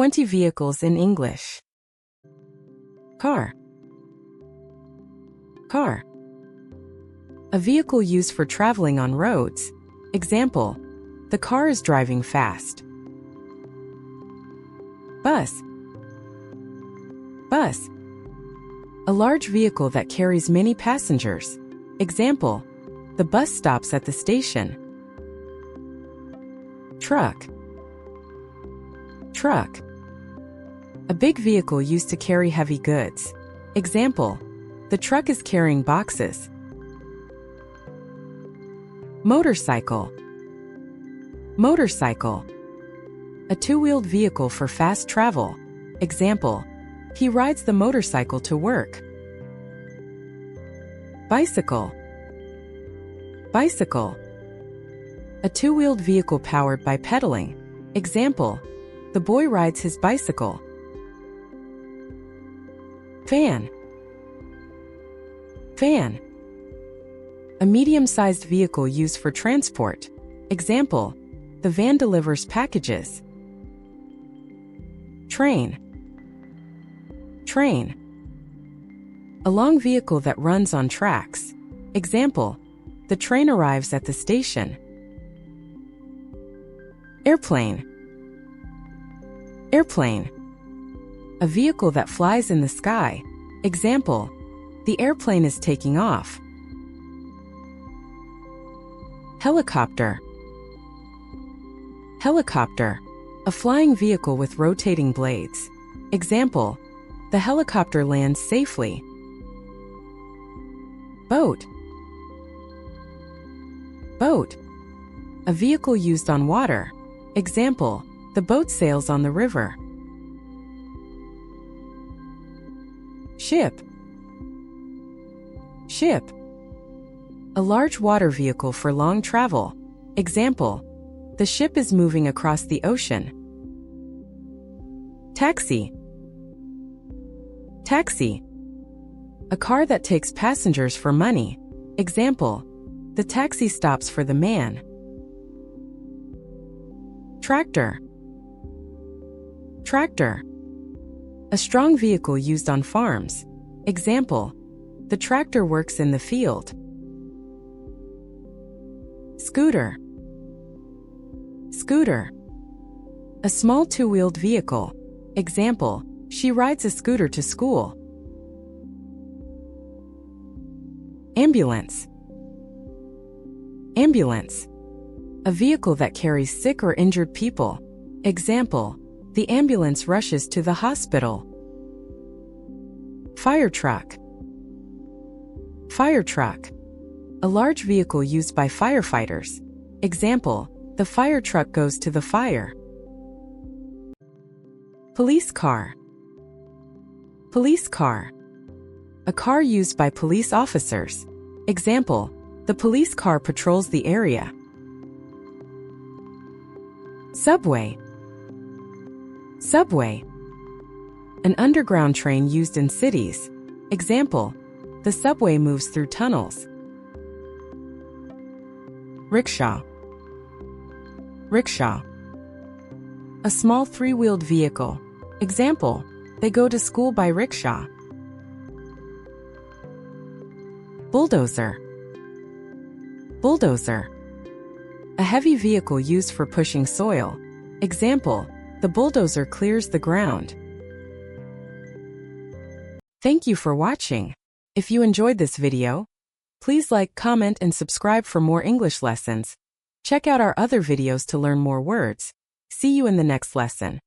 20 vehicles in English. Car. Car. A vehicle used for traveling on roads. Example, the car is driving fast. Bus. Bus. A large vehicle that carries many passengers. Example, the bus stops at the station. Truck. Truck. A big vehicle used to carry heavy goods. Example, the truck is carrying boxes. Motorcycle. Motorcycle. A two-wheeled vehicle for fast travel. Example, he rides the motorcycle to work. Bicycle. Bicycle. A two-wheeled vehicle powered by pedaling. Example, the boy rides his bicycle. Van. Van. A medium-sized vehicle used for transport. Example, the van delivers packages. Train. Train. A long vehicle that runs on tracks. Example, the train arrives at the station. Airplane. Airplane. A vehicle that flies in the sky. Example, the airplane is taking off. Helicopter. Helicopter. A flying vehicle with rotating blades. Example, the helicopter lands safely. Boat. Boat. A vehicle used on water. Example, the boat sails on the river. Ship. Ship. A large water vehicle for long travel. Example, the ship is moving across the ocean. Taxi. Taxi. A car that takes passengers for money. Example, the taxi stops for the man. Tractor. Tractor. A strong vehicle used on farms. Example, the tractor works in the field. Scooter. Scooter. A small two-wheeled vehicle. Example, she rides a scooter to school. Ambulance. Ambulance. A vehicle that carries sick or injured people. Example, the ambulance rushes to the hospital. Fire truck. Fire truck. A large vehicle used by firefighters. Example, the fire truck goes to the fire. Police car. Police car. A car used by police officers. Example, the police car patrols the area. Subway. Subway. An underground train used in cities. Example, the subway moves through tunnels. Rickshaw. Rickshaw. A small three-wheeled vehicle. Example, they go to school by rickshaw. Bulldozer. Bulldozer. A heavy vehicle used for pushing soil. Example, the bulldozer clears the ground. Thank you for watching. If you enjoyed this video, please like, comment, and subscribe for more English lessons. Check out our other videos to learn more words. See you in the next lesson.